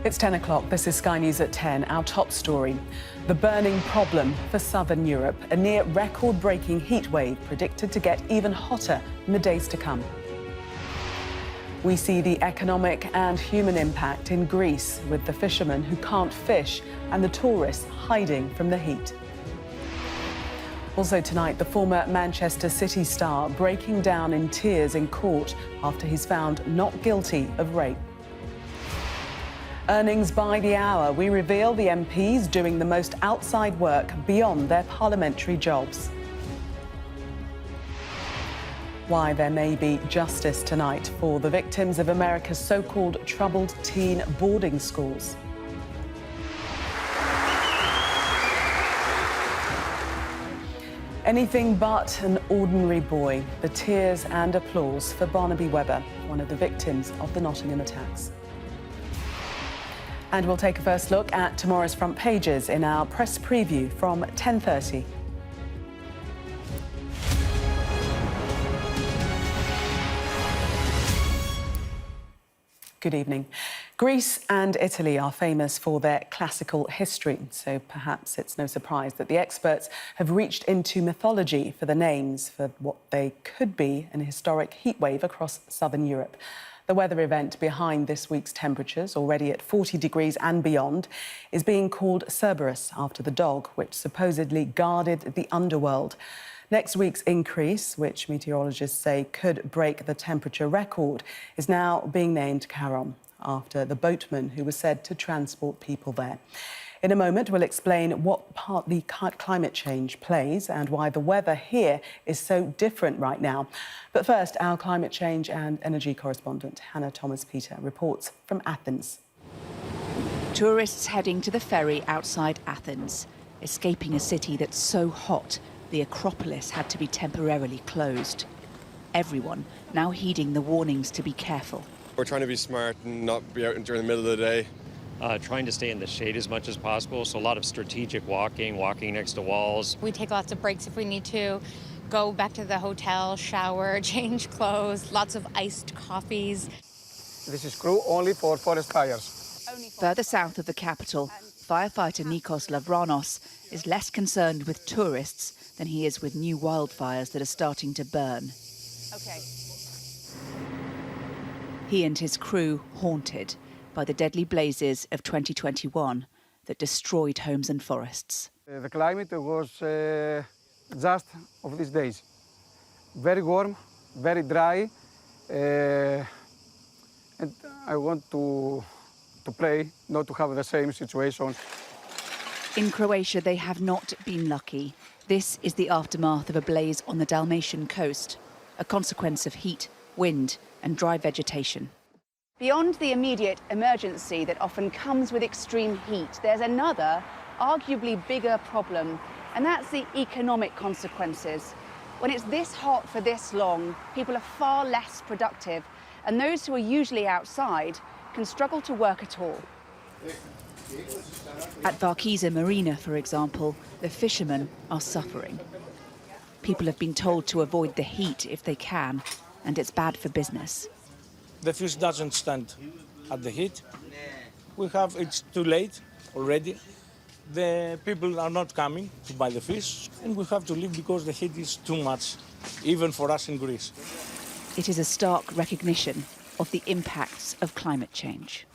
It's 10 o'clock. This is Sky News at 10. Our top story. The burning problem for southern Europe. A near record-breaking heat wave predicted to get even hotter in the days to come. We see the economic and human impact in Greece, with the fishermen who can't fish and the tourists hiding from the heat. Also tonight, the former Manchester City star breaking down in tears in court after he's found not guilty of rape. Earnings by the hour. We reveal the MPs doing the most outside work beyond their parliamentary jobs. Why there may be justice tonight for the victims of America's so-called troubled teen boarding schools. Anything but an ordinary boy. The tears and applause for Barnaby Webber, one of the victims of the Nottingham attacks. And we'll take a first look at tomorrow's front pages in our press preview from 10:30. Good evening. Greece and Italy are famous for their classical history, so perhaps it's no surprise that the experts have reached into mythology for the names for what they could be an historic heatwave across southern Europe. The weather event behind this week's temperatures, already at 40 degrees and beyond, is being called Cerberus, after the dog which supposedly guarded the underworld. Next week's increase, which meteorologists say could break the temperature record, is now being named Charon, after the boatman who was said to transport people there. In a moment, we'll explain what part the climate change plays and why the weather here is so different right now. But first, our climate change and energy correspondent, Hannah Thomas-Peter, reports from Athens. Tourists heading to the ferry outside Athens, escaping a city that's so hot the Acropolis had to be temporarily closed. Everyone now heeding the warnings to be careful. We're trying to be smart and not be out during the middle of the day. Trying to stay in the shade as much as possible, so a lot of strategic walking next to walls. We take lots of breaks if we need to, go back to the hotel, shower, change clothes, lots of iced coffees. This is crew only for forest fires. Further south of the capital, firefighter Nikos Lavranos is less concerned with tourists than he is with new wildfires that are starting to burn. Okay. He and his crew haunted by the deadly blazes of 2021 that destroyed homes and forests. The climate was just of these days. Very warm, very dry, and I want to pray not to have the same situation. In Croatia, they have not been lucky. This is the aftermath of a blaze on the Dalmatian coast, a consequence of heat, wind and dry vegetation. Beyond the immediate emergency that often comes with extreme heat, there's another, arguably bigger problem, and that's the economic consequences. When it's this hot for this long, people are far less productive, and those who are usually outside can struggle to work at all. At Varkiza Marina, for example, the fishermen are suffering. People have been told to avoid the heat if they can, and it's bad for business. The fish doesn't stand at the heat. It's too late already. The people are not coming to buy the fish, and we have to leave because the heat is too much, even for us in Greece. It is a stark recognition of the impacts of climate change.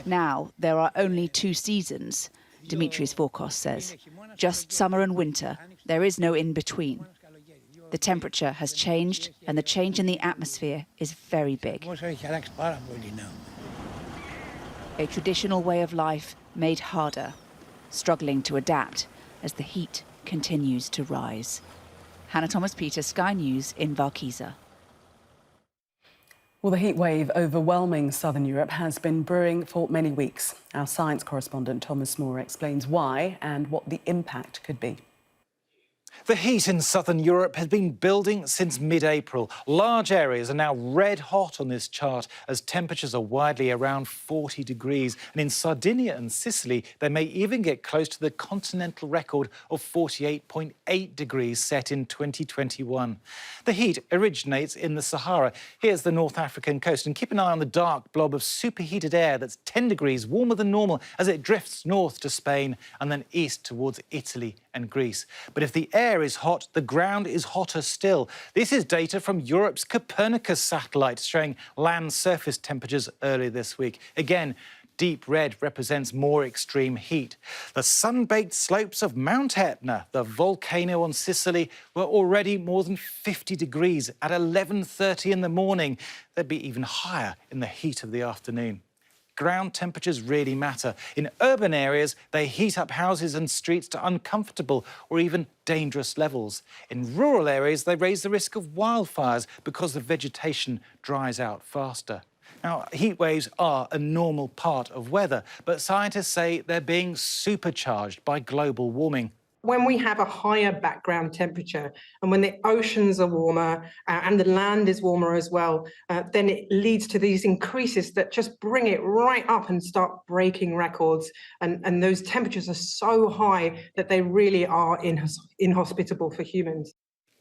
Now, there are only two seasons, Dimitris Vorkos says. Just summer and winter. There is no in-between. The temperature has changed, and the change in the atmosphere is very big. A traditional way of life made harder, struggling to adapt as the heat continues to rise. Hannah Thomas-Peter, Sky News in Varkiza. Well, the heat wave overwhelming southern Europe has been brewing for many weeks. Our science correspondent Thomas Moore explains why and what the impact could be. The heat in southern Europe has been building since mid-April. Large areas are now red hot on this chart as temperatures are widely around 40 degrees. And in Sardinia and Sicily, they may even get close to the continental record of 48.8 degrees set in 2021. The heat originates in the Sahara. Here's the North African coast. And keep an eye on the dark blob of superheated air that's 10 degrees warmer than normal as it drifts north to Spain and then east towards Italy and Greece. But if the air is hot, the ground is hotter still. This is data from Europe's Copernicus satellite showing land surface temperatures earlier this week. Again, deep red represents more extreme heat. The sun-baked slopes of Mount Etna, the volcano on Sicily, were already more than 50 degrees at 11:30 in the morning. They'd be even higher in the heat of the afternoon. Ground temperatures really matter. In urban areas, they heat up houses and streets to uncomfortable or even dangerous levels. In rural areas, they raise the risk of wildfires because the vegetation dries out faster. Now, heat waves are a normal part of weather, but scientists say they're being supercharged by global warming. When we have a higher background temperature and when the oceans are warmer and the land is warmer as well, then it leads to these increases that just bring it right up and start breaking records. And those temperatures are so high that they really are inhospitable for humans.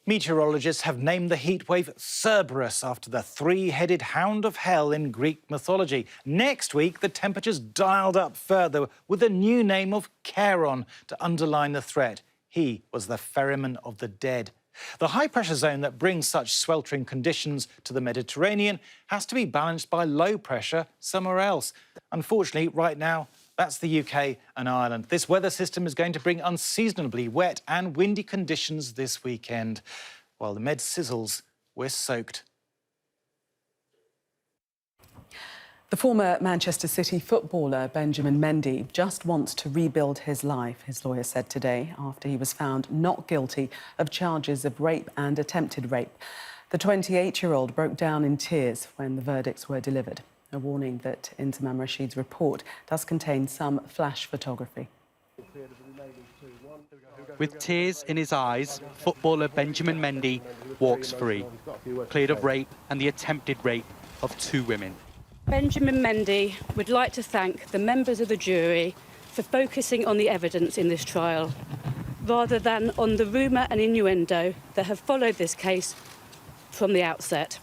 Meteorologists have named the heatwave Cerberus after the three-headed hound of hell in Greek mythology. Next week, the temperature's dialed up further with a new name of Charon to underline the threat. He was the ferryman of the dead. The high-pressure zone that brings such sweltering conditions to the Mediterranean has to be balanced by low pressure somewhere else. Unfortunately, right now, that's the UK and Ireland. This weather system is going to bring unseasonably wet and windy conditions this weekend. While the Med sizzles, we're soaked. The former Manchester City footballer Benjamin Mendy just wants to rebuild his life, his lawyer said today, after he was found not guilty of charges of rape and attempted rape. The 28-year-old broke down in tears when the verdicts were delivered. A warning that Inzamam Rashid's report does contain some flash photography. With tears in his eyes, footballer Benjamin Mendy walks free, cleared of rape and the attempted rape of 2 women. Benjamin Mendy would like to thank the members of the jury for focusing on the evidence in this trial, rather than on the rumour and innuendo that have followed this case from the outset.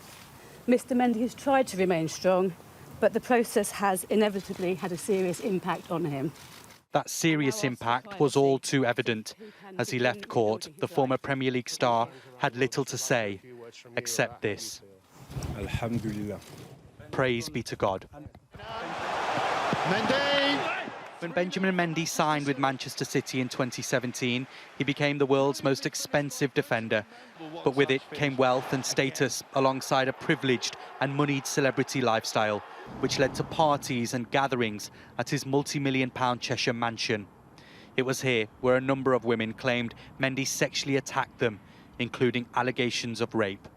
Mr. Mendy has tried to remain strong, but the process has inevitably had a serious impact on him. That serious impact was all too evident. As he left court, the former Premier League star had little to say, except this. Alhamdulillah. Praise be to God. Mendy! When Benjamin Mendy signed with Manchester City in 2017, he became the world's most expensive defender. But with it came wealth and status alongside a privileged and moneyed celebrity lifestyle, which led to parties and gatherings at his multi-million-pound Cheshire mansion. It was here where a number of women claimed Mendy sexually attacked them, including allegations of rape.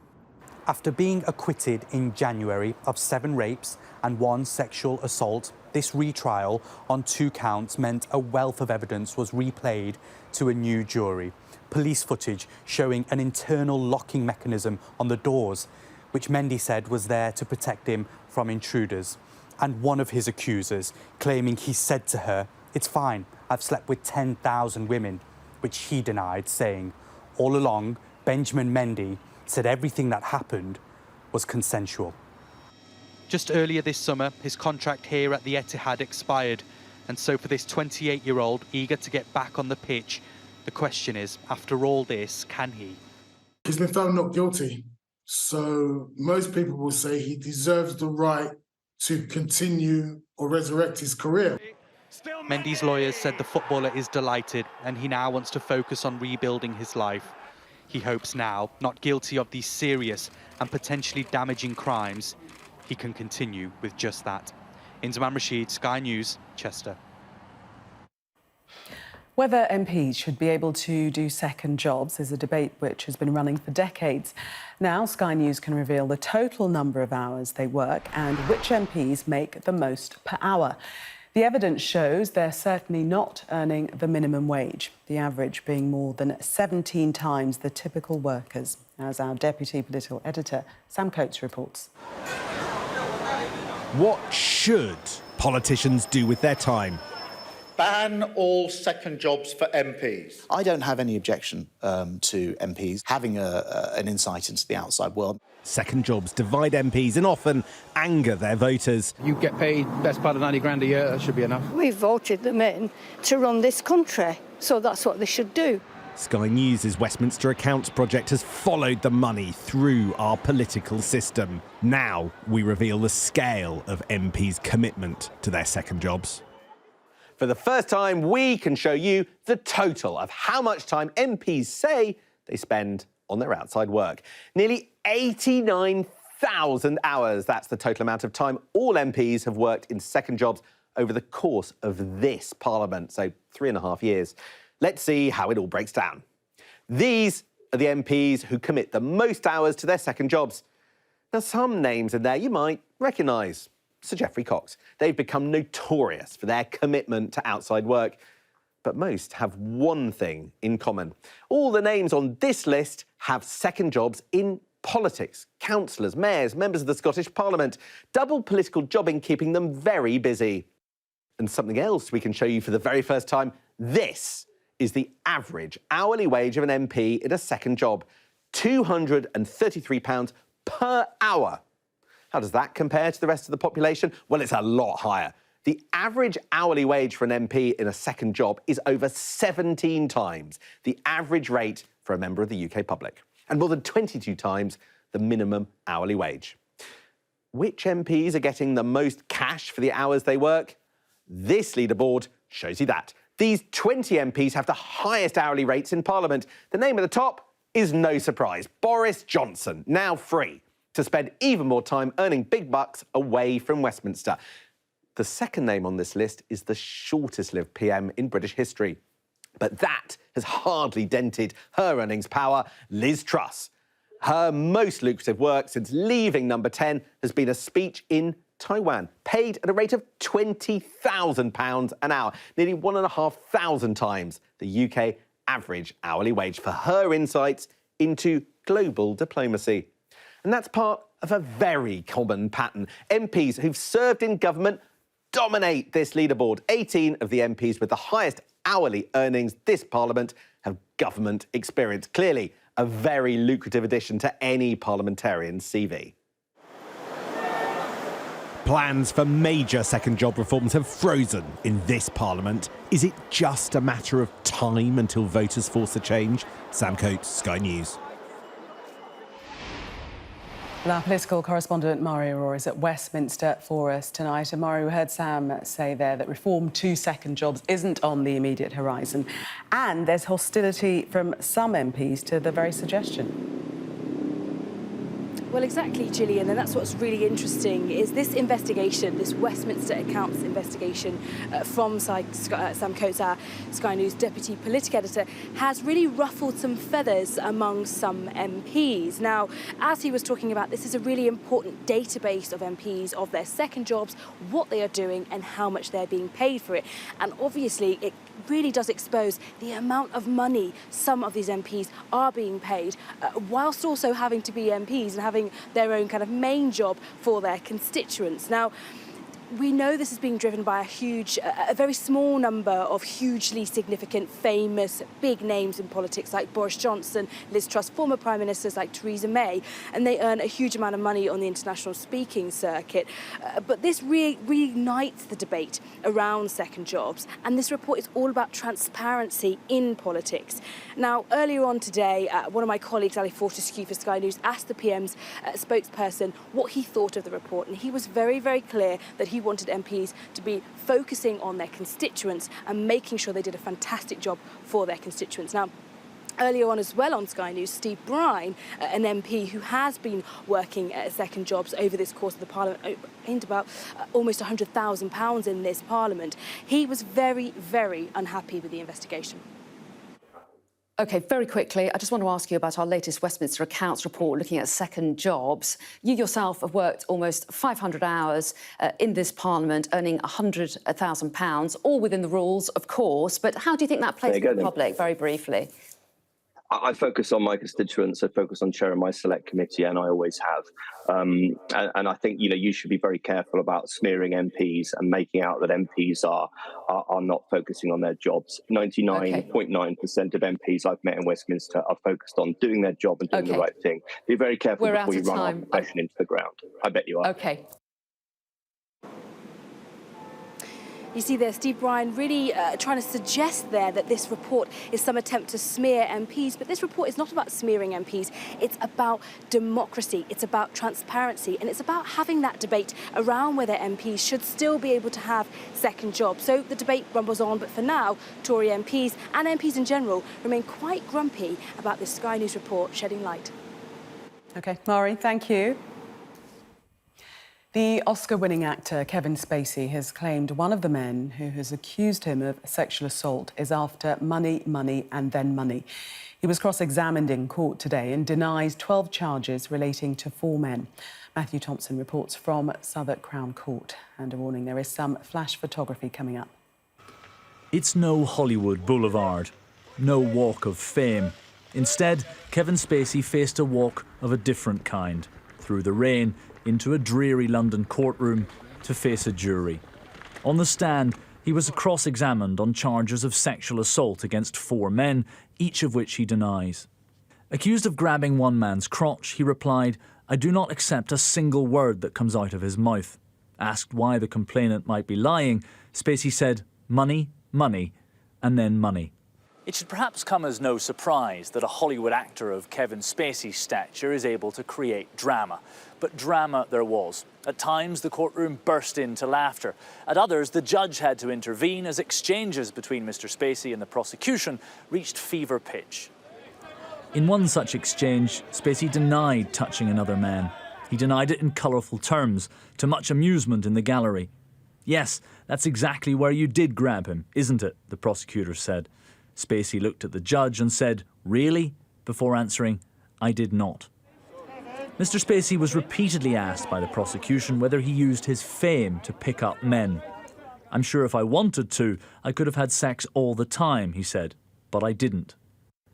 After being acquitted in January of 7 rapes and 1 sexual assault, this retrial on 2 counts meant a wealth of evidence was replayed to a new jury. Police footage showing an internal locking mechanism on the doors, which Mendy said was there to protect him from intruders. And one of his accusers claiming he said to her, "It's fine, I've slept with 10,000 women," which he denied, saying, all along, Benjamin Mendy said everything that happened was consensual. Just earlier this summer, his contract here at the Etihad expired. And so for this 28-year-old eager to get back on the pitch, the question is, after all this, can he? He's been found not guilty. So most people will say he deserves the right to continue or resurrect his career. Mendy's lawyers said the footballer is delighted and he now wants to focus on rebuilding his life. He hopes now, not guilty of these serious and potentially damaging crimes, he can continue with just that. Inzamam Rashid, Sky News, Chester. Whether MPs should be able to do second jobs is a debate which has been running for decades. Now, Sky News can reveal the total number of hours they work and which MPs make the most per hour. The evidence shows they're certainly not earning the minimum wage, the average being more than 17 times the typical workers, as our deputy political editor, Sam Coates, reports. What should politicians do with their time? Ban all second jobs for MPs. I don't have any objection to MPs having an insight into the outside world. Second jobs divide MPs and often anger their voters. You get paid best part of 90 grand a year, that should be enough. We voted them in to run this country, so that's what they should do. Sky News' Westminster Accounts project has followed the money through our political system. Now we reveal the scale of MPs' commitment to their second jobs. For the first time, we can show you the total of how much time MPs say they spend on their outside work. Nearly 89,000 hours. That's the total amount of time all MPs have worked in second jobs over the course of this Parliament, so 3.5 years. Let's see how it all breaks down. These are the MPs who commit the most hours to their second jobs. Now, some names in there you might recognise. Sir Geoffrey Cox. They've become notorious for their commitment to outside work. But most have one thing in common. All the names on this list have second jobs in politics. Councillors, mayors, members of the Scottish Parliament. Double political jobbing keeping them very busy. And something else we can show you for the very first time. This is the average hourly wage of an MP in a second job. £233 per hour. How does that compare to the rest of the population? Well, it's a lot higher. The average hourly wage for an MP in a second job is over 17 times the average rate for a member of the UK public, and more than 22 times the minimum hourly wage. Which MPs are getting the most cash for the hours they work? This leaderboard shows you that. These 20 MPs have the highest hourly rates in Parliament. The name at the top is no surprise. Boris Johnson, now free to spend even more time earning big bucks away from Westminster. The second name on this list is the shortest-lived PM in British history. But that has hardly dented her earnings power, Liz Truss. Her most lucrative work since leaving Number 10 has been a speech in Taiwan, paid at a rate of £20,000 an hour, nearly 1,500 times the UK average hourly wage for her insights into global diplomacy. And that's part of a very common pattern. MPs who've served in government dominate this leaderboard. 18 of the MPs with the highest hourly earnings this Parliament have government experience. Clearly, a very lucrative addition to any parliamentarian's CV. Plans for major second job reforms have frozen in this Parliament. Is it just a matter of time until voters force a change? Sam Coates, Sky News. Well, our political correspondent Mari Aurora is at Westminster for us tonight. And Mari, we heard Sam say there that reform to second jobs isn't on the immediate horizon. And there's hostility from some MPs to the very suggestion. Well, exactly, Gillian, and that's what's really interesting is this investigation, this Westminster Accounts investigation from Sam Coates, our Sky News deputy political editor, has really ruffled some feathers among some MPs. Now, as he was talking about, this is a really important database of MPs, of their second jobs, what they are doing and how much they're being paid for it. And obviously, it really does expose the amount of money some of these MPs are being paid, whilst also having to be MPs and having their own kind of main job for their constituents. Now, we know this is being driven by a very small number of hugely significant, famous, big names in politics like Boris Johnson, Liz Truss, former Prime Ministers like Theresa May, and they earn a huge amount of money on the international speaking circuit. But this reignites the debate around second jobs, and this report is all about transparency in politics. Now, earlier on today, one of my colleagues, Ali Fortescue for Sky News, asked the PM's spokesperson what he thought of the report, and he was very, very clear that he wanted MPs to be focusing on their constituents and making sure they did a fantastic job for their constituents. Now, earlier on as well on Sky News, Steve Brine, an MP who has been working at second jobs over this course of the Parliament, earned about almost £100,000 in this Parliament. He was very, very unhappy with the investigation. OK, very quickly, I just want to ask you about our latest Westminster accounts report looking at second jobs. You yourself have worked almost 500 hours in this Parliament, earning £100,000, all within the rules, of course. But how do you think that plays with the public, very briefly? I focus on my constituents. I focus on chairing my select committee, and I always have. And I think you should be very careful about smearing MPs and making out that MPs are not focusing on their jobs. 99.9% of MPs I've met in Westminster are focused on doing their job and doing the right thing. Be very careful before you run our profession into the ground. I bet you are. OK. You see there, Steve Bryan really trying to suggest there that this report is some attempt to smear MPs, but this report is not about smearing MPs. It's about democracy, it's about transparency, and it's about having that debate around whether MPs should still be able to have second jobs. So the debate rumbles on, but for now, Tory MPs and MPs in general remain quite grumpy about this Sky News report shedding light. OK, Mari, thank you. The Oscar-winning actor Kevin Spacey has claimed one of the men who has accused him of sexual assault is after money, money and then money. He was cross-examined in court today and denies 12 charges relating to 4 men. Matthew Thompson reports from Southwark Crown Court. And a warning, there is some flash photography coming up. It's no Hollywood Boulevard, no walk of fame. Instead, Kevin Spacey faced a walk of a different kind, through the rain, into a dreary London courtroom to face a jury. On the stand, he was cross-examined on charges of sexual assault against 4 men, each of which he denies. Accused of grabbing one man's crotch, he replied, "I do not accept a single word that comes out of his mouth." Asked why the complainant might be lying, Spacey said, "Money, money, and then money." It should perhaps come as no surprise that a Hollywood actor of Kevin Spacey's stature is able to create drama. But drama there was. At times, the courtroom burst into laughter. At others, the judge had to intervene as exchanges between Mr. Spacey and the prosecution reached fever pitch. In one such exchange, Spacey denied touching another man. He denied it in colourful terms, to much amusement in the gallery. "Yes, that's exactly where you did grab him, isn't it?" the prosecutor said. Spacey looked at the judge and said, "Really?" before answering, "I did not." Mr. Spacey was repeatedly asked by the prosecution whether he used his fame to pick up men. "I'm sure if I wanted to, I could have had sex all the time," he said, "but I didn't."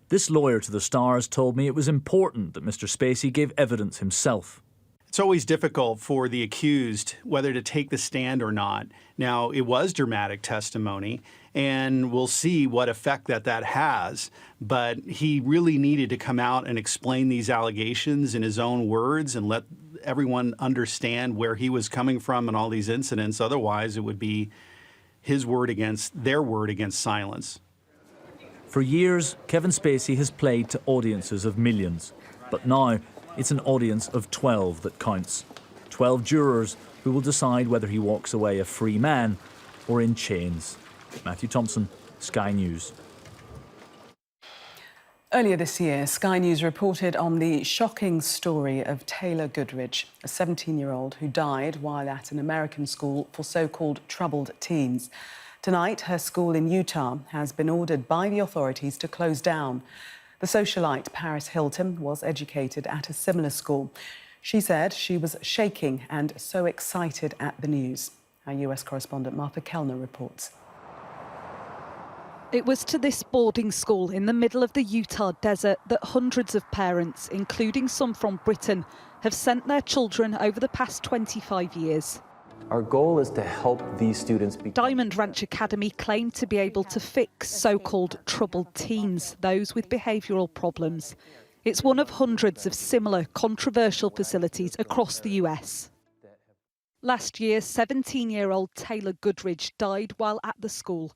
This lawyer to the stars told me it was important that Mr. Spacey gave evidence himself. It's always difficult for the accused whether to take the stand or not. Now, it was dramatic testimony, and we'll see what effect that has. But he really needed to come out and explain these allegations in his own words and let everyone understand where he was coming from in all these incidents. Otherwise, it would be his word against their word against silence. For years, Kevin Spacey has played to audiences of millions. But now, it's an audience of 12 that counts. 12 jurors who will decide whether he walks away a free man or in chains. Matthew Thompson, Sky News. Earlier this year, Sky News reported on the shocking story of Taylor Goodridge, a 17-year-old who died while at an American school for so-called troubled teens. Tonight, her school in Utah has been ordered by the authorities to close down. The socialite Paris Hilton was educated at a similar school. She said she was shaking and so excited at the news. Our US correspondent Martha Kellner reports. It was to this boarding school in the middle of the Utah desert that hundreds of parents, including some from Britain, have sent their children over the past 25 years. Our goal is to help these students be... Diamond Ranch Academy claimed to be able to fix so-called troubled teens, those with behavioural problems. It's one of hundreds of similar controversial facilities across the US. Last year, 17-year-old Taylor Goodridge died while at the school.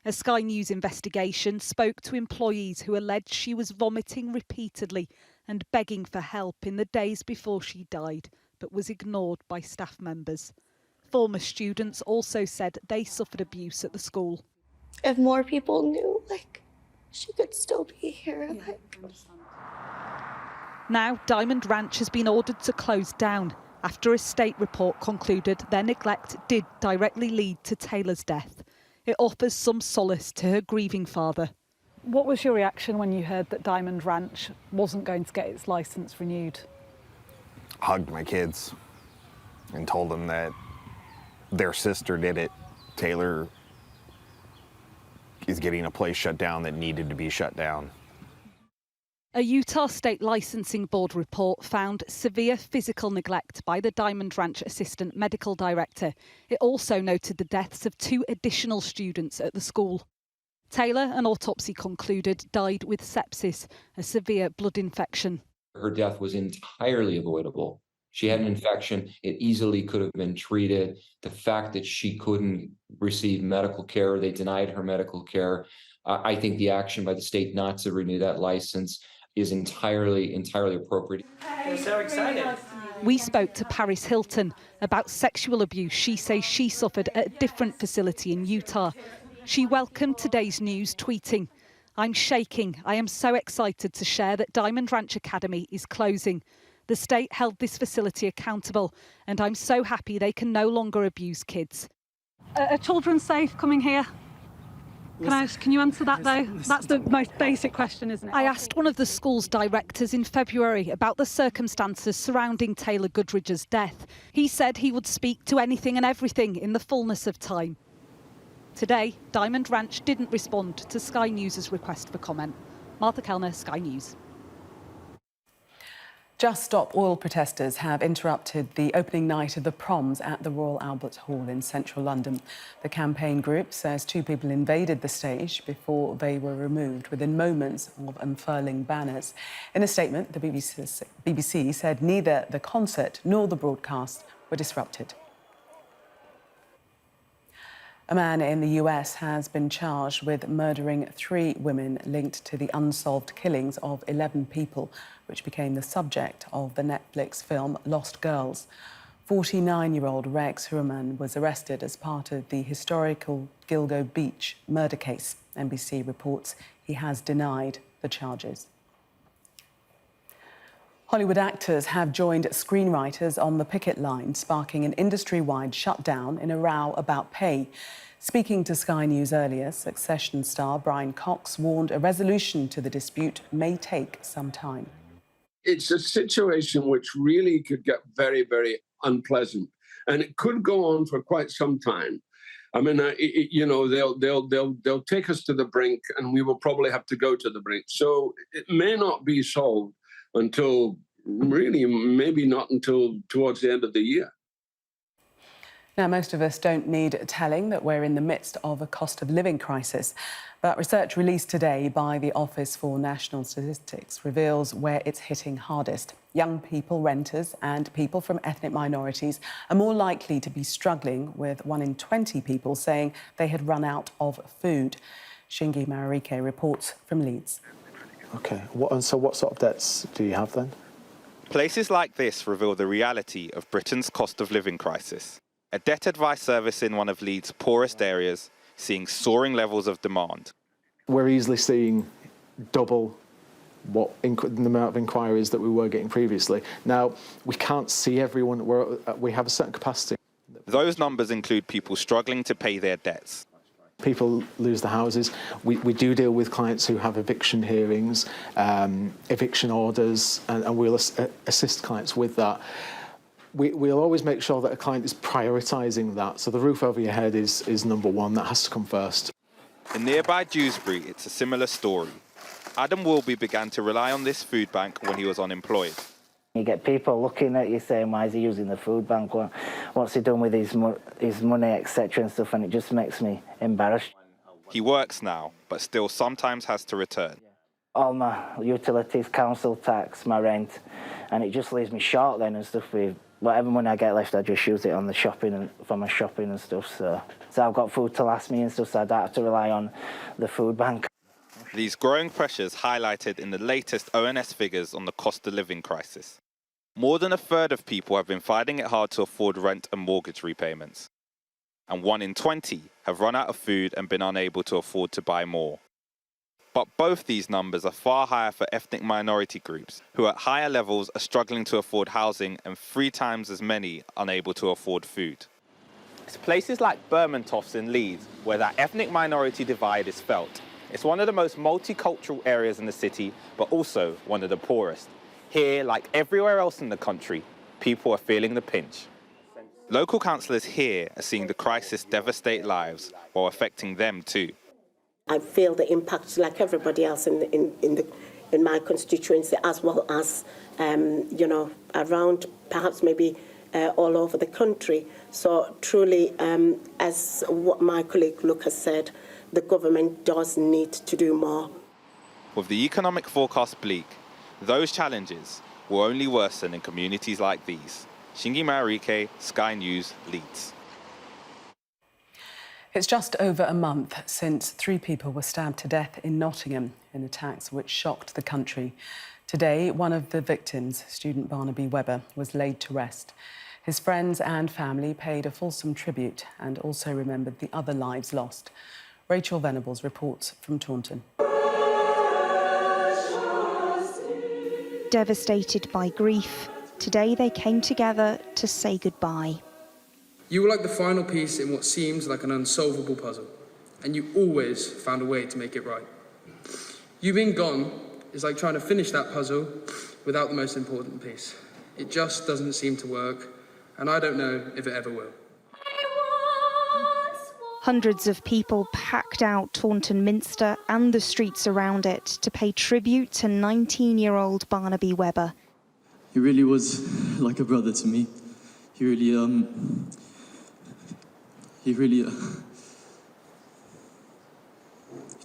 A Sky News investigation spoke to employees who alleged she was vomiting repeatedly and begging for help in the days before she died, but was ignored by staff members. Former students also said they suffered abuse at the school. If more people knew, she could still be here, Now, Diamond Ranch has been ordered to close down after a state report concluded their neglect did directly lead to Taylor's death. It offers some solace to her grieving father. What was your reaction when you heard that Diamond Ranch wasn't going to get its licence renewed? Hugged my kids and told them that their sister did it. Taylor is getting a place shut down that needed to be shut down. A Utah State Licensing Board report found severe physical neglect by the Diamond Ranch Assistant Medical Director. It also noted the deaths of 2 additional students at the school. Taylor, an autopsy concluded, died with sepsis, a severe blood infection. Her death was entirely avoidable. She had an infection. It easily could have been treated. The fact that she couldn't receive medical care, they denied her medical care. I think the action by the state not to renew that license is entirely appropriate. We're so excited. We spoke to Paris Hilton about sexual abuse she says she suffered at a different facility in Utah. She welcomed today's news, tweeting, "I'm shaking. I am so excited to share that Diamond Ranch Academy is closing. The state held this facility accountable, and I'm so happy they can no longer abuse kids." Are children safe coming here? Can you answer that though? That's the most basic question, isn't it? I asked one of the school's directors in February about the circumstances surrounding Taylor Goodridge's death. He said he would speak to anything and everything in the fullness of time. Today, Diamond Ranch didn't respond to Sky News' request for comment. Martha Kellner, Sky News. Just Stop Oil protesters have interrupted the opening night of the proms at the Royal Albert Hall in central London. The campaign group says 2 people invaded the stage before they were removed within moments of unfurling banners. In a statement, the BBC said neither the concert nor the broadcast were disrupted. A man in the US has been charged with murdering 3 women linked to the unsolved killings of 11 people, which became the subject of the Netflix film Lost Girls. 49-year-old Rex Heuermann was arrested as part of the historical Gilgo Beach murder case. NBC reports he has denied the charges. Hollywood actors have joined screenwriters on the picket line, sparking an industry-wide shutdown in a row about pay. Speaking to Sky News earlier, Succession star Brian Cox warned a resolution to the dispute may take some time. It's a situation which really could get very, very unpleasant, and it could go on for quite some time. I mean, they'll take us to the brink, and we will probably have to go to the brink. So it may not be solved until really maybe not until towards the end of the year. Now, most of us don't need telling that we're in the midst of a cost of living crisis. But research released today by the Office for National Statistics reveals where it's hitting hardest. Young people, renters and people from ethnic minorities are more likely to be struggling, with 1 in 20 people saying they had run out of food. Shingi Marike reports from Leeds. OK, so what sort of debts do you have then? Places like this reveal the reality of Britain's cost of living crisis. A debt advice service in one of Leeds' poorest areas, seeing soaring levels of demand. We're easily seeing double the amount of inquiries that we were getting previously. Now, we can't see everyone. We have a certain capacity. Those numbers include people struggling to pay their debts. People lose their houses. We do deal with clients who have eviction hearings, eviction orders, and we'll assist clients with that. We'll always make sure that a client is prioritising that. So the roof over your head is number one. That has to come first. In nearby Dewsbury, it's a similar story. Adam Wilby began to rely on this food bank when he was unemployed. You get people looking at you saying, why is he using the food bank? What's he done with his money, etc. and stuff, and it just makes me embarrassed. He works now, but still sometimes has to return. All my utilities, council tax, my rent, and it just leaves me short then and stuff. With whatever money I get left, I just use it on the shopping and for my shopping and stuff. So I've got food to last me and stuff, so I don't have to rely on the food bank. These growing pressures highlighted in the latest ONS figures on the cost of living crisis. More than a third of people have been finding it hard to afford rent and mortgage repayments. And 1 in 20 have run out of food and been unable to afford to buy more. But both these numbers are far higher for ethnic minority groups, who at higher levels are struggling to afford housing and 3 times as many unable to afford food. It's places like Bermontoffs in Leeds where that ethnic minority divide is felt. It's one of the most multicultural areas in the city, but also one of the poorest. Here, like everywhere else in the country, people are feeling the pinch. Local councillors here are seeing the crisis devastate lives while affecting them too. I feel the impact like everybody else in my constituency, as well as around perhaps maybe all over the country. So truly, as what my colleague Luke has said, the government does need to do more. With the economic forecast bleak, those challenges will only worsen in communities like these. Shingi Marike, Sky News, Leeds. It's just over a month since 3 people were stabbed to death in Nottingham in attacks which shocked the country. Today, one of the victims, student Barnaby Webber, was laid to rest. His friends and family paid a fulsome tribute and also remembered the other lives lost. Rachel Venables reports from Taunton. Devastated by grief, today they came together to say goodbye. You were like the final piece in what seems like an unsolvable puzzle, and you always found a way to make it right. You being gone is like trying to finish that puzzle without the most important piece. It just doesn't seem to work, and I don't know if it ever will. Hundreds of people packed out Taunton Minster and the streets around it to pay tribute to 19-year-old Barnaby Webber. He really was like a brother to me. He really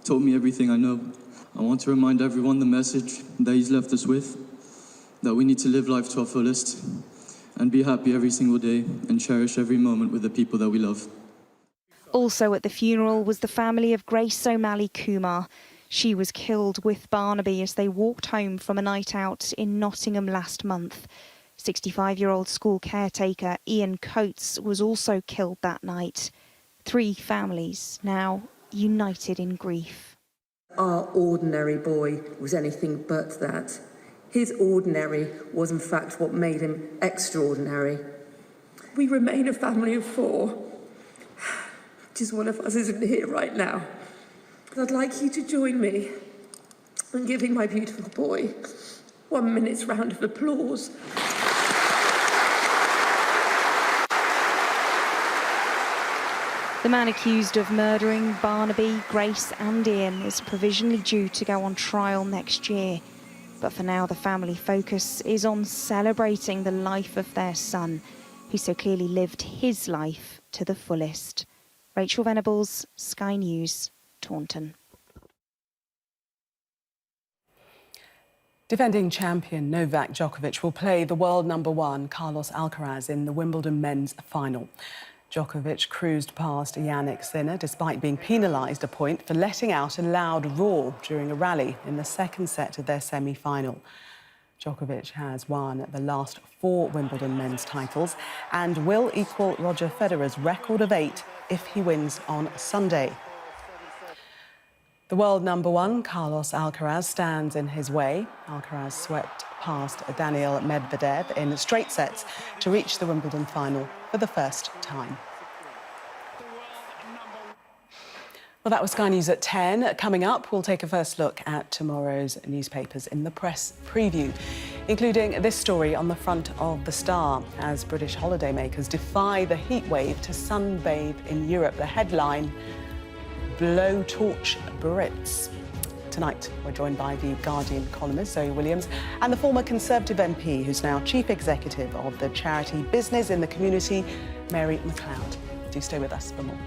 taught me everything I know. I want to remind everyone the message that he's left us with, that we need to live life to our fullest and be happy every single day and cherish every moment with the people that we love. Also at the funeral was the family of Grace O'Malley Kumar. She was killed with Barnaby as they walked home from a night out in Nottingham last month. 65-year-old school caretaker Ian Coates was also killed that night. 3 families now united in grief. Our ordinary boy was anything but that. His ordinary was in fact what made him extraordinary. We remain a family of 4. Just one of us isn't here right now. But I'd like you to join me in giving my beautiful boy 1 minute's round of applause. The man accused of murdering Barnaby, Grace and Ian is provisionally due to go on trial next year. But for now, the family focus is on celebrating the life of their son, who so clearly lived his life to the fullest. Rachel Venables, Sky News, Taunton. Defending champion Novak Djokovic will play the world #1 Carlos Alcaraz in the Wimbledon men's final. Djokovic cruised past Jannik Sinner despite being penalised a point for letting out a loud roar during a rally in the second set of their semi-final. Djokovic has won the last 4 Wimbledon men's titles and will equal Roger Federer's record of 8 if he wins on Sunday. The world #1, Carlos Alcaraz, stands in his way. Alcaraz swept past Daniil Medvedev in straight sets to reach the Wimbledon final for the first time. Well, that was Sky News at 10. Coming up, we'll take a first look at tomorrow's newspapers in the press preview, including this story on the front of The Star as British holidaymakers defy the heatwave to sunbathe in Europe. The headline, Blowtorch Brits. Tonight, we're joined by the Guardian columnist Zoe Williams and the former Conservative MP, who's now Chief Executive of the charity Business in the Community, Mary McLeod. Do stay with us for more.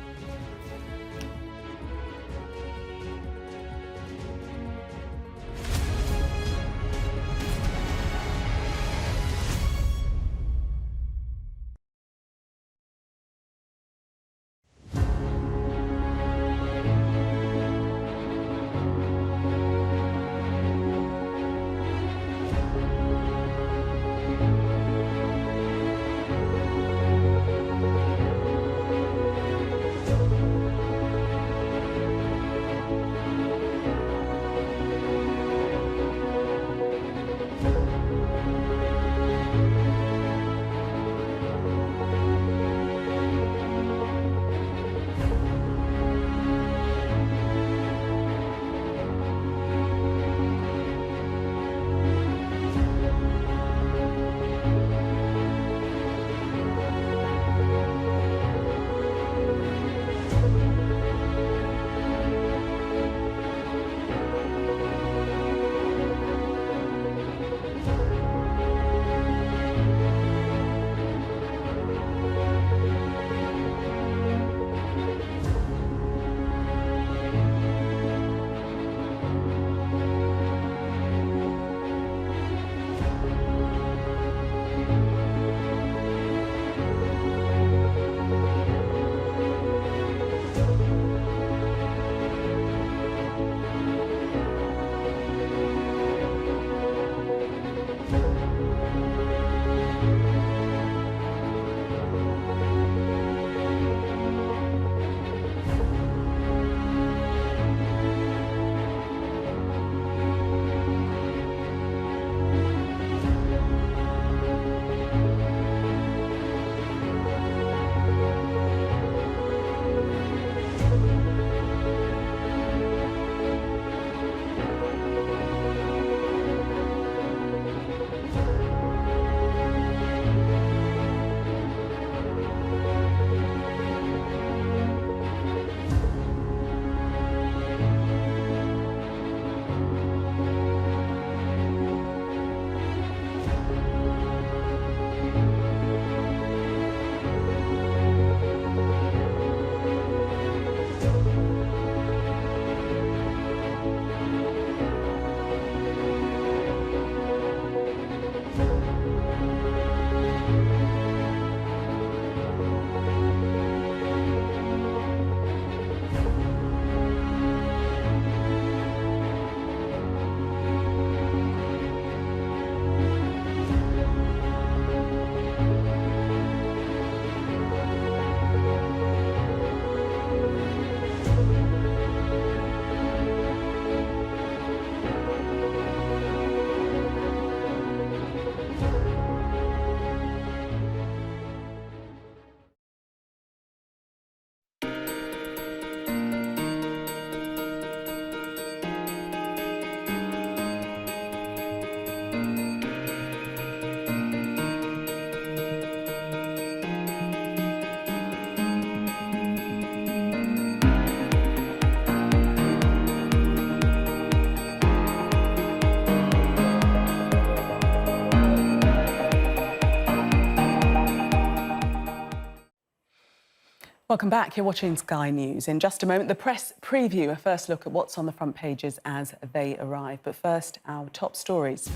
Welcome back. You're watching Sky News. In just a moment, the press preview, a first look at what's on the front pages as they arrive. But first, our top stories.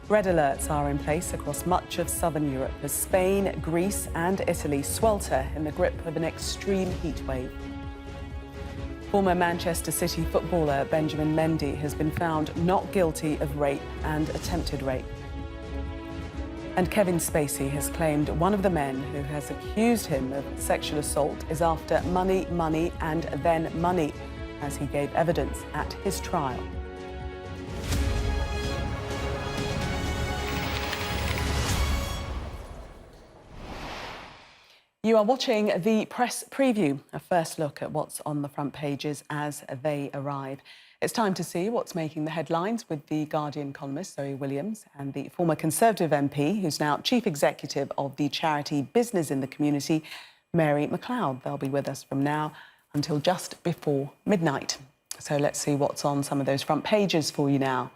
Red alerts are in place across much of southern Europe as Spain, Greece and Italy swelter in the grip of an extreme heatwave. Former Manchester City footballer Benjamin Mendy has been found not guilty of rape and attempted rape. And Kevin Spacey has claimed one of the men who has accused him of sexual assault is after money, money and then money, as he gave evidence at his trial. You are watching the press preview, a first look at what's on the front pages as they arrive. It's time to see what's making the headlines with the Guardian columnist Zoe Williams and the former Conservative MP, who's now Chief Executive of the charity Business in the Community, Mary McLeod. They'll be with us from now until just before midnight. So let's see what's on some of those front pages for you now.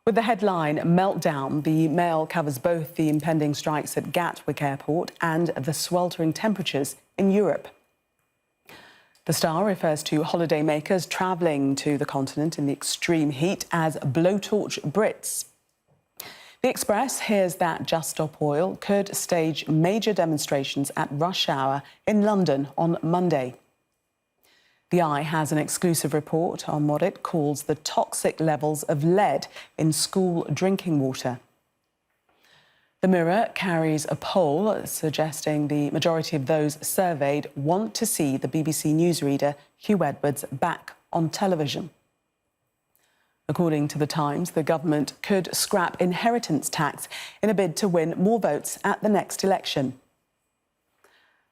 With the headline Meltdown, the Mail covers both the impending strikes at Gatwick Airport and the sweltering temperatures in Europe. The Star refers to holidaymakers travelling to the continent in the extreme heat as blowtorch Brits. The Express hears that Just Stop Oil could stage major demonstrations at rush hour in London on Monday. The Eye has an exclusive report on what it calls the toxic levels of lead in school drinking water. The Mirror carries a poll suggesting the majority of those surveyed want to see the BBC newsreader Huw Edwards back on television. According to The Times, the government could scrap inheritance tax in a bid to win more votes at the next election.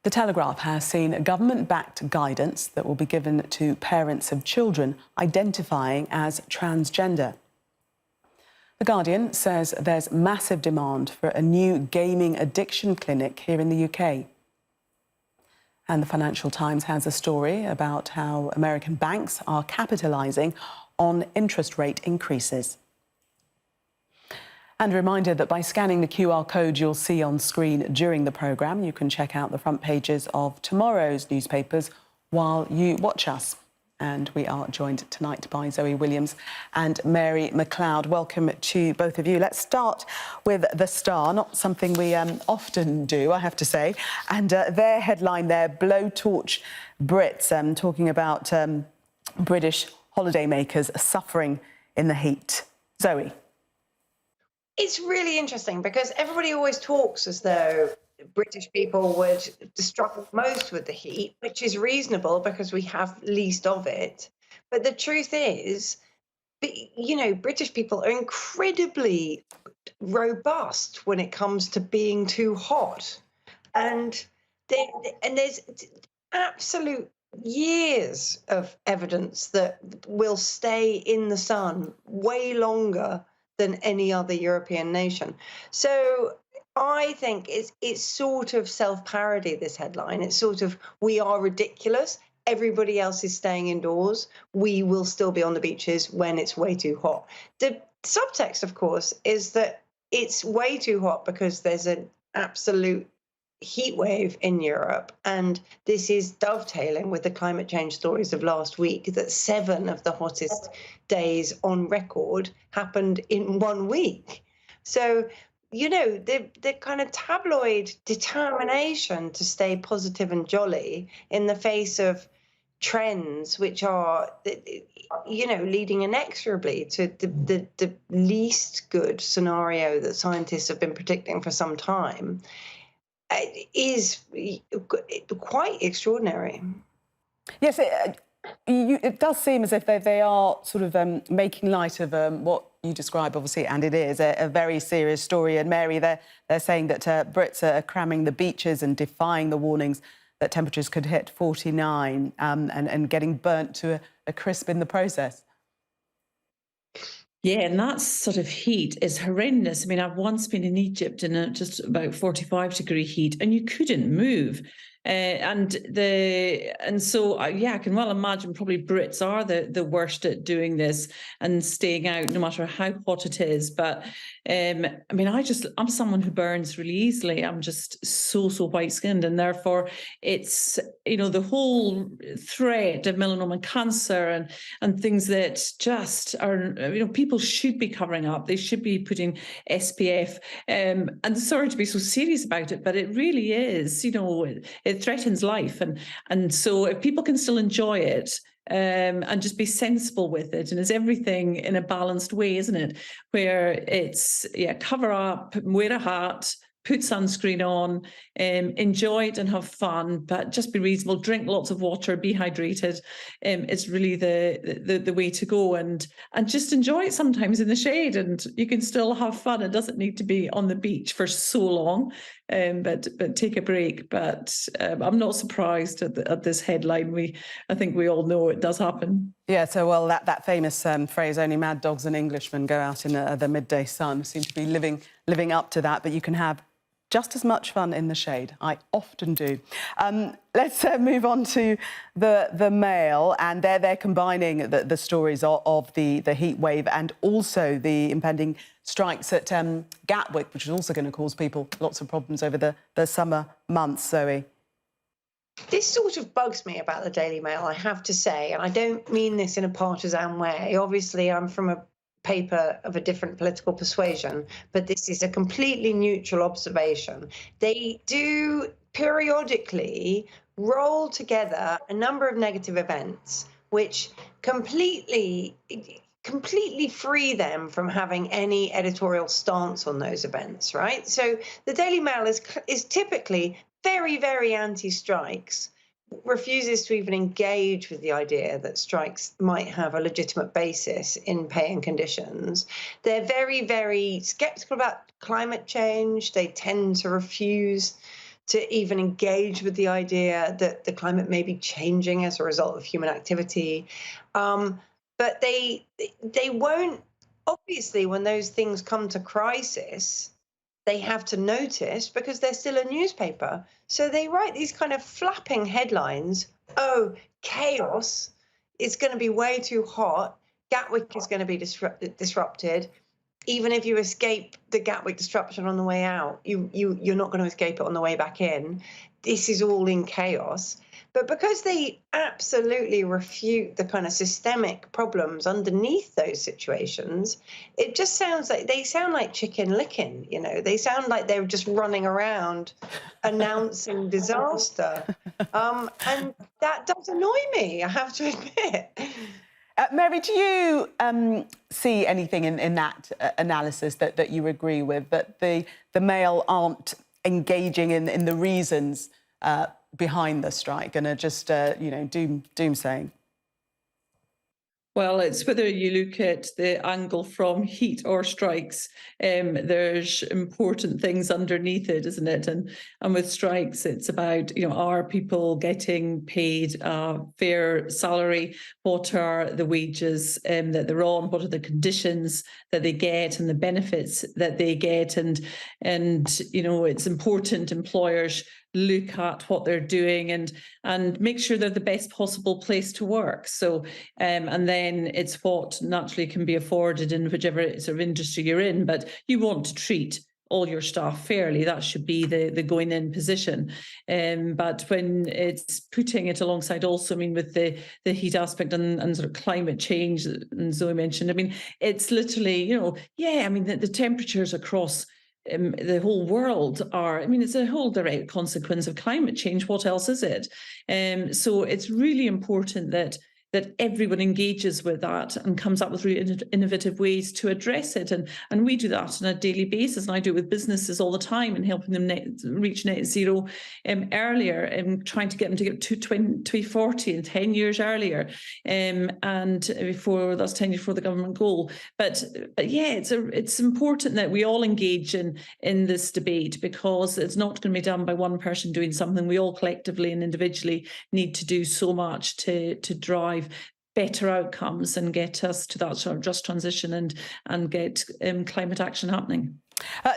The Telegraph has seen government-backed guidance that will be given to parents of children identifying as transgender. The Guardian says there's massive demand for a new gaming addiction clinic here in the UK. And the Financial Times has a story about how American banks are capitalising on interest rate increases. And a reminder that by scanning the QR code you'll see on screen during the programme, you can check out the front pages of tomorrow's newspapers while you watch us. And we are joined tonight by Zoe Williams and Mary McLeod. Welcome to both of you. Let's start with The Star, not something we often do, I have to say. And their headline there, Blowtorch Brits, talking about British holidaymakers suffering in the heat. Zoe. It's really interesting because everybody always talks as though British people would struggle most with the heat, which is reasonable because we have least of it. But the truth is, you know, British people are incredibly robust when it comes to being too hot. And there's absolute years of evidence that we'll stay in the sun way longer than any other European nation. So I think it's sort of self-parody, this headline. It's sort of, we are ridiculous. Everybody else is staying indoors. We will still be on the beaches when it's way too hot. The subtext, of course, is that it's way too hot because there's an absolute heat wave in Europe. And this is dovetailing with the climate change stories of last week, that 7 of the hottest days on record happened in 1 week. So, you know, the kind of tabloid determination to stay positive and jolly in the face of trends which are, you know, leading inexorably to the least good scenario that scientists have been predicting for some time is quite extraordinary. Yes, it does seem as if they are sort of making light of what you describe, obviously, and it is a very serious story. And Mary, they're saying that Brits are cramming the beaches and defying the warnings that temperatures could hit 49 and getting burnt to a crisp in the process. Yeah, and that sort of heat is horrendous. I mean, I've once been in Egypt in just about 45-degree heat, and you couldn't move. So I can well imagine probably Brits are the worst at doing this and staying out no matter how hot it is. But I mean, I'm someone who burns really easily. I'm just so white-skinned, and therefore it's, the whole threat of melanoma cancer and things that just are, people should be covering up. They should be putting SPF. And sorry to be so serious about it, but it really is, it threatens life. And so if people can still enjoy it, and just be sensible with it. And it's everything in a balanced way, isn't it? Where it's, cover up, wear a hat, put sunscreen on, enjoy it and have fun, but just be reasonable, drink lots of water, be hydrated. It's really the way to go, and just enjoy it sometimes in the shade, and you can still have fun. It doesn't need to be on the beach for so long, but take a break. But I'm not surprised at this headline. I think we all know it does happen. Yeah, so, well, that famous phrase, only mad dogs and Englishmen go out in the midday sun, seem to be living up to that, but you can have just as much fun in the shade. I often do. Let's move on to the Mail, and they're combining the stories of the heat wave and also the impending strikes at Gatwick, which is also going to cause people lots of problems over the summer months. Zoe. This sort of bugs me about the Daily Mail, I have to say, and I don't mean this in a partisan way. Obviously, I'm from a paper of a different political persuasion, but this is a completely neutral observation. They do periodically roll together a number of negative events which completely free them from having any editorial stance on those events, right? So the Daily Mail is typically very, very anti-strikes, refuses to even engage with the idea that strikes might have a legitimate basis in pay and conditions. They're very, very sceptical about climate change. They tend to refuse to even engage with the idea that the climate may be changing as a result of human activity. But they won't, obviously, when those things come to crisis, they have to notice because they're still a newspaper. So they write these kind of flapping headlines. Oh, chaos. It's going to be way too hot. Gatwick is going to be disrupted. Even if you escape the Gatwick disruption on the way out, you're not going to escape it on the way back in. This is all in chaos. But because they absolutely refute the kind of systemic problems underneath those situations, it just sounds like they sound like Chicken Licken, They sound like they're just running around announcing disaster. And that does annoy me, I have to admit. Mary, do you see anything in that analysis that you agree with, that the Mail aren't engaging in the reasons behind the strike and are just, doomsaying? Well, it's whether you look at the angle from heat or strikes. There's important things underneath it, isn't it? And with strikes, it's about, are people getting paid a fair salary? What are the wages that they're on? What are the conditions that they get and the benefits that they get? And it's important employers look at what they're doing and make sure they're the best possible place to work. So, and then it's what naturally can be afforded in whichever sort of industry you're in, but you want to treat all your staff fairly. That should be the going in position. But when it's putting it alongside also, with the heat aspect and sort of climate change that Zoe mentioned, it's literally, the temperatures across the whole world are, it's a whole direct consequence of climate change. What else is it? So it's really important that everyone engages with that and comes up with really innovative ways to address it. And we do that on a daily basis. And I do it with businesses all the time and helping them reach net zero earlier and trying to get them to get to 2040 and 10 years earlier. And that's 10 years before the government goal. But yeah, it's important that we all engage in this debate, because it's not going to be done by one person doing something. We all collectively and individually need to do so much to drive better outcomes and get us to that sort of just transition and get climate action happening.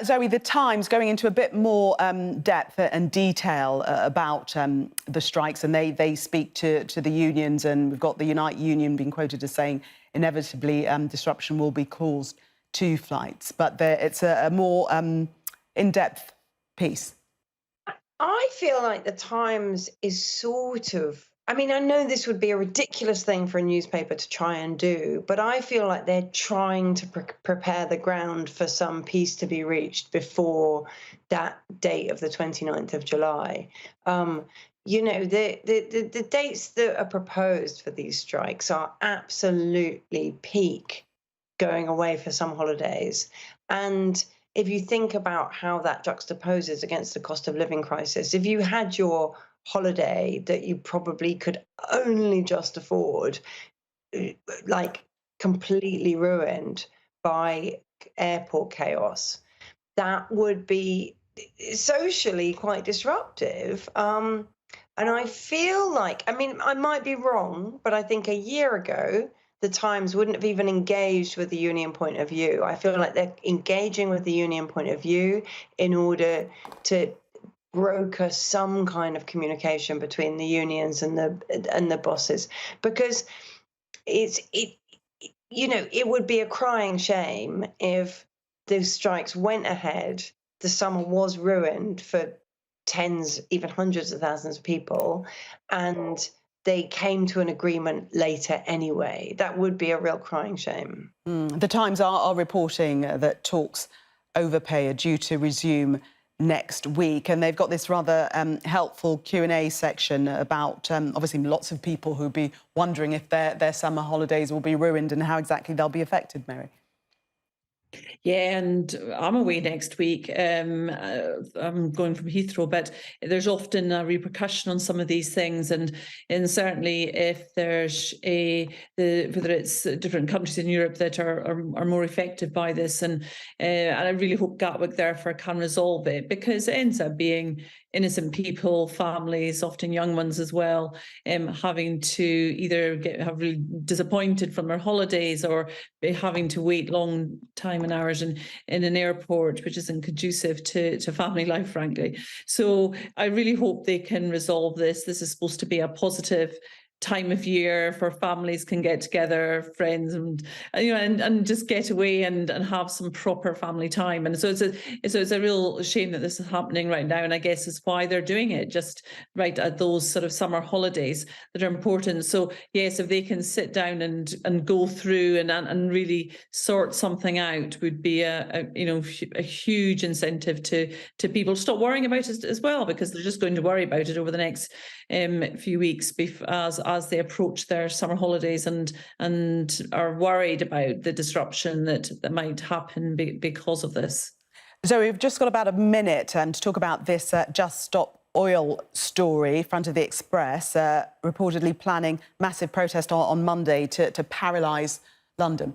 Zoe, the Times going into a bit more depth and detail about the strikes, and they speak to the unions, and we've got the Unite Union being quoted as saying inevitably disruption will be caused 2 flights, but it's a more in-depth piece. I feel like the Times is sort of, I mean, I know this would be a ridiculous thing for a newspaper to try and do, but I feel like they're trying to prepare the ground for some peace to be reached before that date of the 29th of July. You know, the dates that are proposed for these strikes are absolutely peak going away for some holidays. And if you think about how that juxtaposes against the cost of living crisis, if you had your holiday that you probably could only just afford, like completely ruined by airport chaos, that would be socially quite disruptive. And I feel like, I mean, I might be wrong, but I think a year ago, the Times wouldn't have even engaged with the union point of view. I feel like they're engaging with the union point of view in order to broker some kind of communication between the unions and the bosses, because it would be a crying shame if those strikes went ahead, the summer was ruined for tens, even hundreds of thousands of people, and they came to an agreement later anyway. That would be a real crying shame. The Times are reporting that talks over pay are due to resume next week, and they've got this rather helpful Q&A section about obviously lots of people who'll be wondering if their summer holidays will be ruined and how exactly they'll be affected, Mary. Yeah, and I'm away next week. I'm going from Heathrow, but there's often a repercussion on some of these things, and certainly if there's whether it's different countries in Europe that are more affected by this, and I really hope Gatwick therefore can resolve it, because it ends up being innocent people, families, often young ones as well, having to either have really disappointed from their holidays or having to wait long time and hours in an airport, which isn't conducive to family life, frankly. So I really hope they can resolve this. This is supposed to be a positive time of year for families can get together, friends, and just get away and have some proper family time. And so it's a real shame that this is happening right now, and I guess it's why they're doing it just right at those sort of summer holidays that are important. So yes, if they can sit down and go through and really sort something out, would be a huge incentive to people to stop worrying about it as well, because they're just going to worry about it over the next few weeks as they approach their summer holidays and are worried about the disruption that might happen because of this. So we've just got about a minute to talk about this Just Stop Oil story. Front of the Express reportedly planning massive protest on Monday to paralyse London.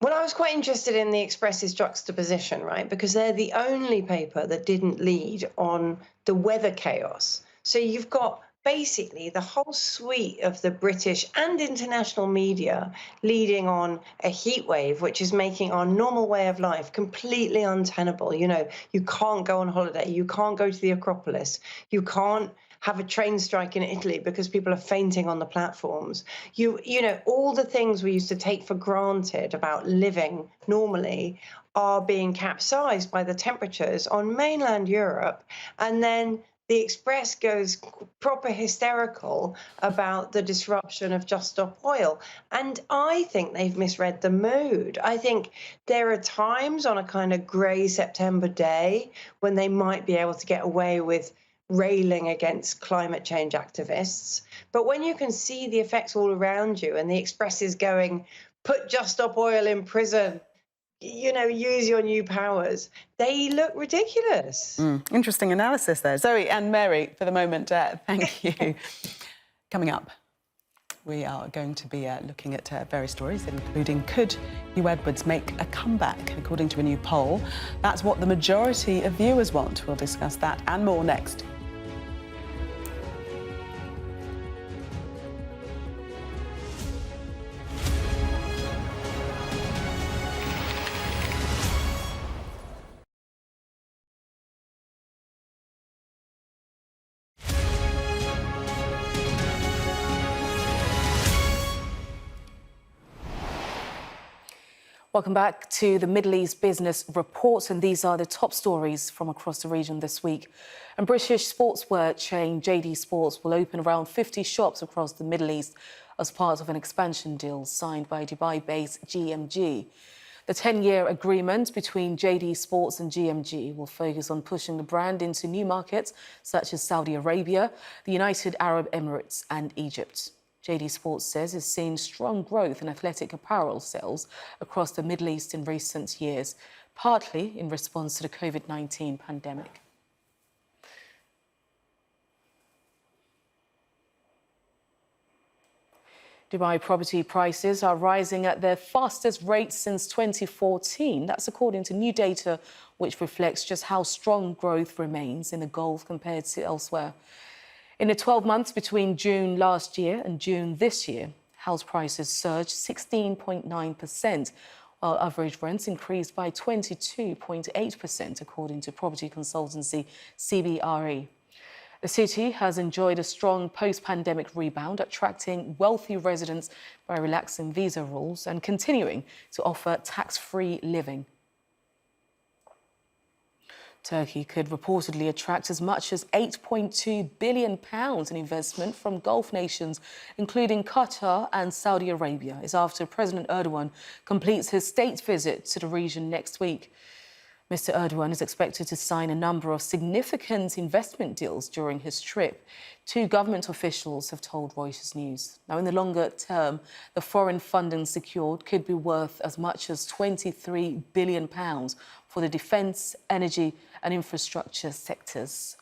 Well, I was quite interested in the Express's juxtaposition, right? Because they're the only paper that didn't lead on the weather chaos. So you've got basically the whole suite of the British and international media leading on a heat wave, which is making our normal way of life completely untenable. You know, you can't go on holiday, you can't go to the Acropolis, you can't have a train strike in Italy because people are fainting on the platforms. You know, all the things we used to take for granted about living normally are being capsized by the temperatures on mainland Europe. And then the Express goes proper hysterical about the disruption of Just Stop Oil. And I think they've misread the mood. I think there are times on a kind of grey September day when they might be able to get away with railing against climate change activists. But when you can see the effects all around you and the Express is going, put Just Stop Oil in prison, you know, use your new powers, they look ridiculous. Interesting analysis there. Zoe and Mary, for the moment, thank you. Coming up, we are going to be looking at various stories, including could Huw Edwards make a comeback, according to a new poll? That's what the majority of viewers want. We'll discuss that and more next. Welcome back to the Middle East Business Report, and these are the top stories from across the region this week. And British sportswear chain JD Sports will open around 50 shops across the Middle East as part of an expansion deal signed by Dubai-based GMG. The 10-year agreement between JD Sports and GMG will focus on pushing the brand into new markets such as Saudi Arabia, the United Arab Emirates and Egypt. JD Sports says it's seen strong growth in athletic apparel sales across the Middle East in recent years, partly in response to the COVID-19 pandemic. Dubai property prices are rising at their fastest rate since 2014. That's according to new data which reflects just how strong growth remains in the Gulf compared to elsewhere. In the 12 months between June last year and June this year, house prices surged 16.9%, while average rents increased by 22.8%, according to property consultancy CBRE. The city has enjoyed a strong post-pandemic rebound, attracting wealthy residents by relaxing visa rules and continuing to offer tax-free living. Turkey could reportedly attract as much as £8.2 billion in investment from Gulf nations, including Qatar and Saudi Arabia, is after President Erdogan completes his state visit to the region next week. Mr. Erdogan is expected to sign a number of significant investment deals during his trip. Two government officials have told Reuters News. Now, in the longer term, the foreign funding secured could be worth as much as £23 billion for the defence, energy and infrastructure sectors.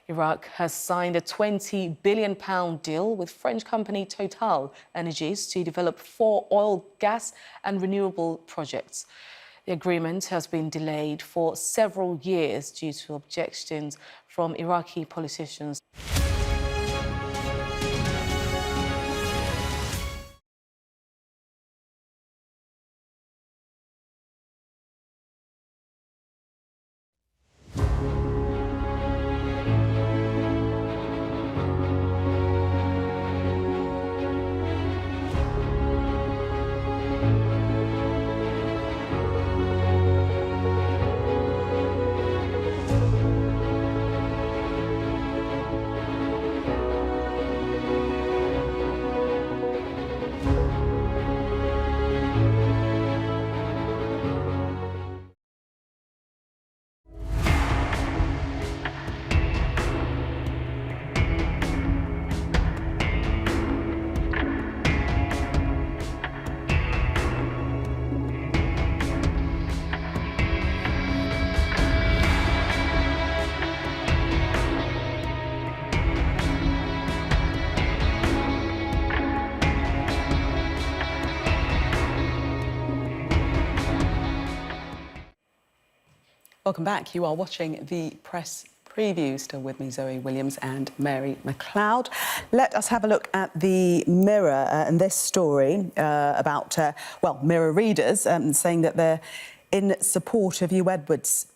Iraq has signed a £20 billion deal with French company Total Energies to develop 4 oil, gas and renewable projects. The agreement has been delayed for several years due to objections from Iraqi politicians. Welcome back. You are watching the press preview. Still with me, Zoe Williams and Mary McLeod. Let us have a look at the Mirror and this story about, Mirror readers saying that they're in support of Huw Edwards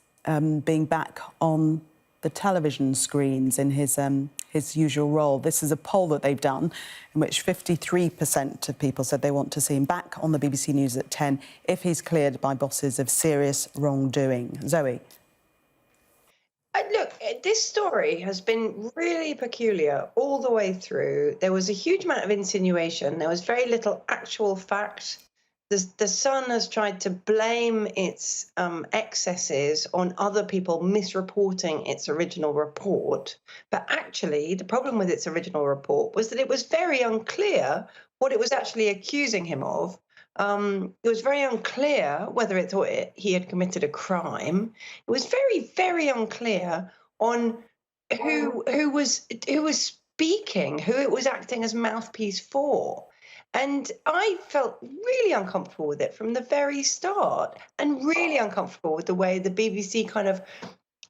being back on the television screens in his usual role. This is a poll that they've done in which 53% of people said they want to see him back on the BBC News at 10 if he's cleared by bosses of serious wrongdoing. Zoe. Look, this story has been really peculiar all the way through. There was a huge amount of insinuation. There was very little actual fact. The Sun has tried to blame its excesses on other people misreporting its original report. But actually, the problem with its original report was that it was very unclear what it was actually accusing him of. It was very unclear whether it thought he had committed a crime. It was very, very unclear on who was speaking, who it was acting as mouthpiece for. And I felt really uncomfortable with it from the very start, and really uncomfortable with the way the BBC kind of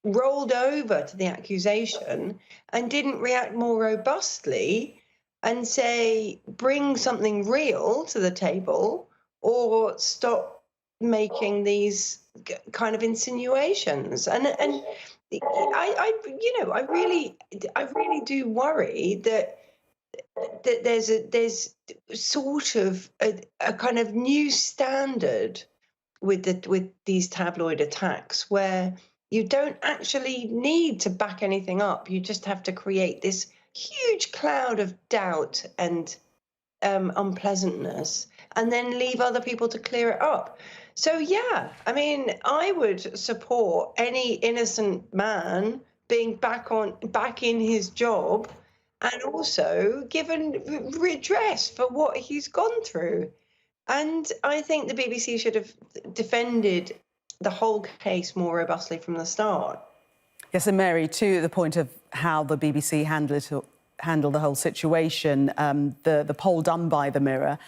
rolled over to the accusation and didn't react more robustly and say, bring something real to the table or stop making these kind of insinuations. And I really do worry that there's sort of a kind of new standard with these tabloid attacks where you don't actually need to back anything up. You just have to create this huge cloud of doubt and unpleasantness, and then leave other people to clear it up. So yeah, I mean, I would support any innocent man being back in his job, and also given redress for what he's gone through. And I think the BBC should have defended the whole case more robustly from the start. Yes, and Mary, to the point of how the BBC handled the whole situation, the poll done by the Mirror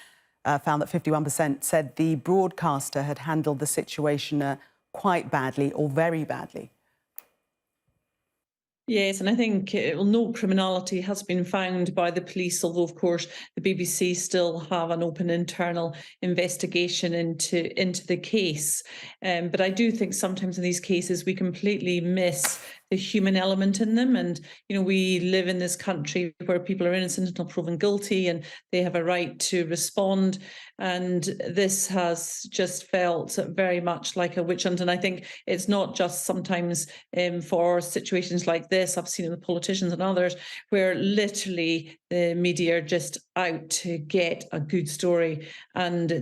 found that 51% said the broadcaster had handled the situation quite badly or very badly. Yes, and I think no criminality has been found by the police, although, of course, the BBC still have an open internal investigation into the case. But I do think sometimes in these cases we completely miss the human element in them. And, you know, we live in this country where people are innocent until proven guilty and they have a right to respond. And this has just felt very much like a witch hunt. And I think it's not just sometimes for situations like this, I've seen it with politicians and others, where literally the media are just out to get a good story. And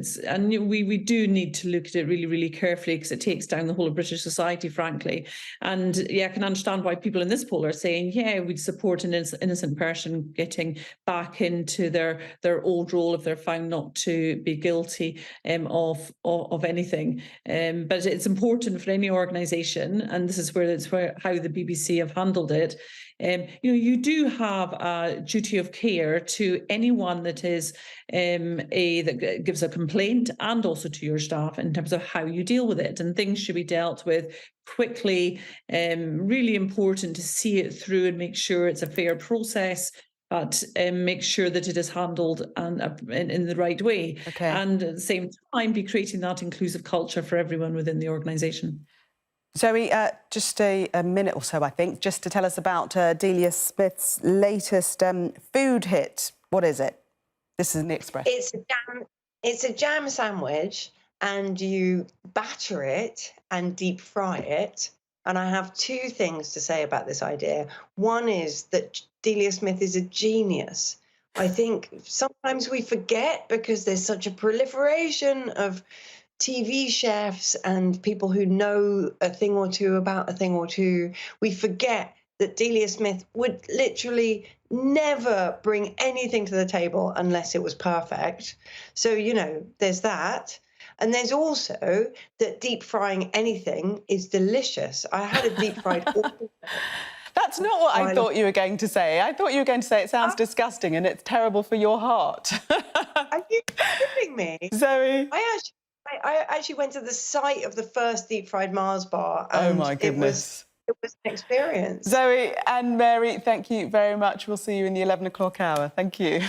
we do need to look at it really, really carefully, because it takes down the whole of British society, frankly. And yeah, I can understand why people in this poll are saying, yeah, we'd support an innocent person getting back into their old role if they're found not to be guilty of anything. But it's important for any organisation, and this is where how the BBC have handled it. You do have a duty of care to anyone that is that gives a complaint, and also to your staff in terms of how you deal with it. And things should be dealt with quickly. Really important to see it through and make sure it's a fair process, but make sure that it is handled in the right way. Okay. And at the same time, be creating that inclusive culture for everyone within the organisation. Zoe, just a minute or so, I think, just to tell us about Dele Smith's latest food hit. What is it? This is in the Express. It's a jam sandwich, and you batter it and deep fry it. And I have two things to say about this idea. One is that Dele Smith is a genius. I think sometimes we forget, because there's such a proliferation of TV chefs and people who know a thing or two about a thing or two. We forget that Dele Smith would literally never bring anything to the table unless it was perfect. So, you know, there's that. And there's also that deep frying anything is delicious. I had a deep fried That's not what I thought you were going to say. I thought you were going to say it sounds disgusting and it's terrible for your heart. Are you kidding me? Zoe? I actually went to the site of the first deep fried Mars bar. And oh my goodness. It was an experience. Zoe and Mary, thank you very much. We'll see you in the 11 o'clock hour. Thank you.